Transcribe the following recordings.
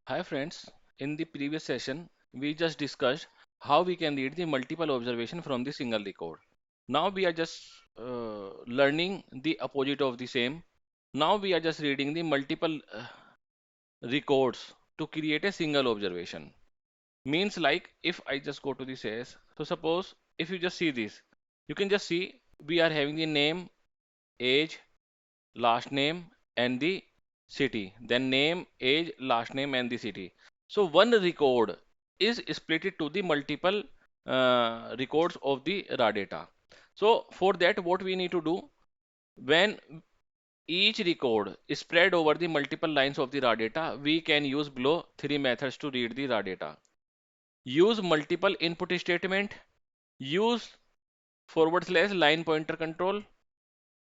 Hi friends, in the previous session we just discussed how we can read the multiple observation from the single record. Now we are just learning the opposite of the same. Now we are just reading the multiple records to create a single observation. Means like if I just go to the SAS, so suppose if you just see this, you can just see we are having the name, age, last name and the city, then name, age, last name and the city. So one record is split it to the multiple records of the raw data. So for that what we need to do, when each record is spread over the multiple lines of the raw data, we can use below three methods to read the raw data. Use multiple input statement, use forward slash line pointer control,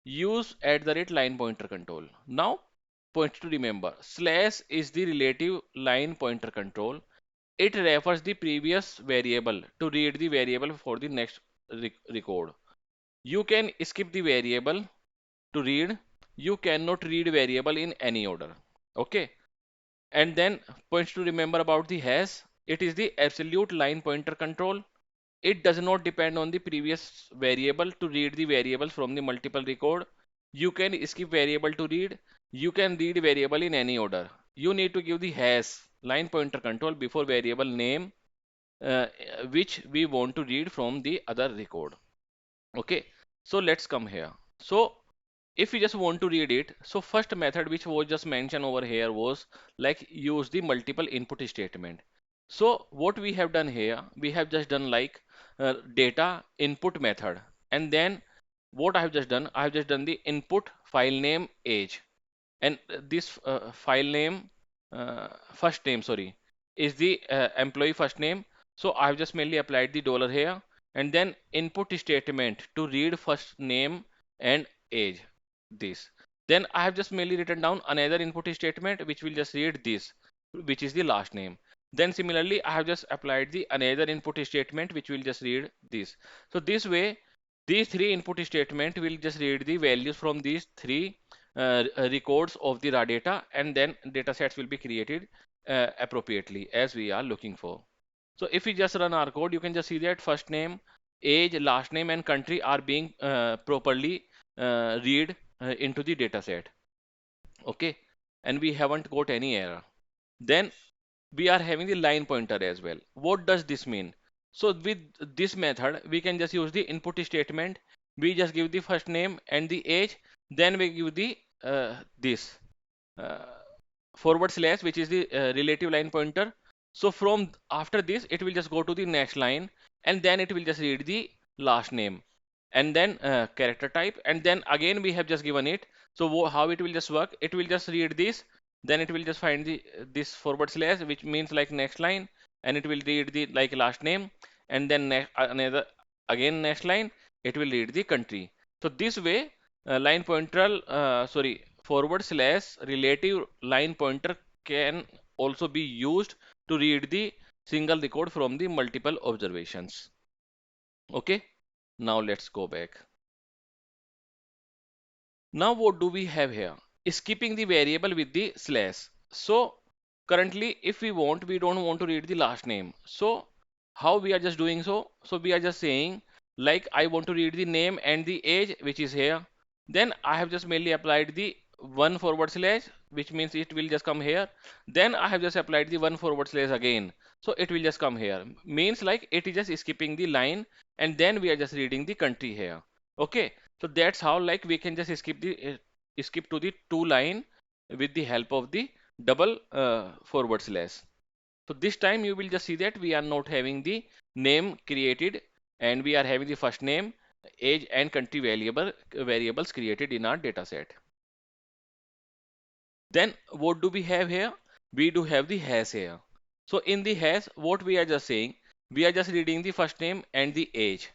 use @line pointer control. Now, points to remember. Slash is the relative line pointer control. It refers the previous variable to read the variable for the next record. You can skip the variable to read. You cannot read variable in any order. Okay. And then points to remember about the hash. It is the absolute line pointer control. It does not depend on the previous variable to read the variables from the multiple record. You can skip variable to read. You can read variable in any order. You need to give the hash line pointer control before variable name uh, which we want to read from the other record. Okay, so let's come here. So if you just want to read it, so first method which was just mentioned over here was like use the multiple input statement. So what we have done here, we have just done like data input method, and then what I have just done, I have just done the input file name age, and this file name first name, sorry, is the employee first name. So I have just mainly applied the dollar here, and then input statement to read first name and age, this. Then I have just mainly written down another input statement which will just read this, which is the last name. Then similarly I have just applied the another input statement which will just read this. So this way these three input statement will just read the values from these three records of the raw data, and then data sets will be created appropriately as we are looking for. So if we just run our code, you can just see that first name, age, last name and country are being properly read into the data set. Okay, and we haven't got any error. Then we are having the line pointer as well. What does this mean? So with this method, we can just use the input statement. We just give the first name and the age. Then we give the this uh, forward slash, which is the relative line pointer. So from after this, it will just go to the next line, and then it will just read the last name, and then character type, and then again we have just given it. So how it will just work? It will just read this, then it will just find the this forward slash, which means like next line, and it will read the like last name, and then another again next line, it will read the country. So this way, line pointer, sorry, forward slash relative line pointer can also be used to read the single record from the multiple observations. Okay, now let's go back. Now what do we have here? Skipping the variable with the slash. So currently if we want, we don't want to read the last name. So how we are just doing so? So we are just saying like I want to read the name and the age, which is here. Then I have just mainly applied the one forward slash, which means it will just come here. Then I have just applied the one forward slash again. So it will just come here. Means like it is just skipping the line, and then we are just reading the country here. Okay. So that's how like we can just skip to the two line with the help of the double forward slash. So this time you will just see that we are not having the name created, and we are having the first name, age and country variables created in our data set. Then what do we have here? We do have the hash here. So in the hash, what we are just saying, we are just reading the first name and the age,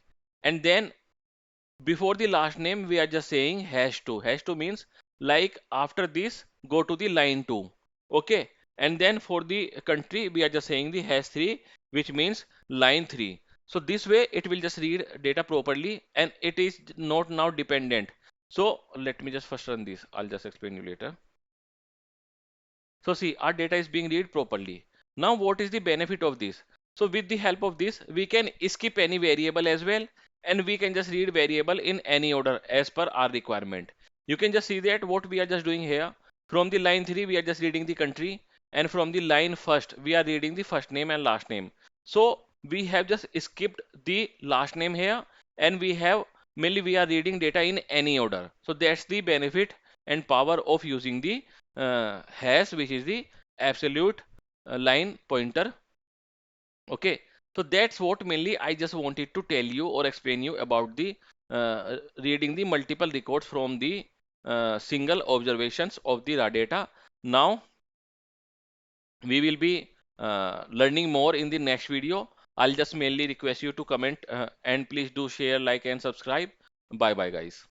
and then before the last name we are just saying hash 2. Hash 2 means like after this go to the line 2. Okay, and then for the country we are just saying the hash 3, which means line 3. So this way it will just read data properly, and it is not now dependent. So let me just first run this, I'll just explain you later. So see, our data is being read properly. Now what is the benefit of this? So with the help of this, we can skip any variable as well, and we can just read variable in any order as per our requirement. You can just see that what we are just doing here. From the line 3, we are just reading the country, and from the line first, we are reading the first name and last name. So we have just skipped the last name here, and we have mainly we are reading data in any order. So that's the benefit and power of using the hash, which is the absolute line pointer. Okay, so that's what mainly I just wanted to tell you or explain you about the reading the multiple records from the single observations of the raw data. Now we will be learning more in the next video. I'll just mainly request you to comment and please do share, like, and subscribe. Bye bye, guys.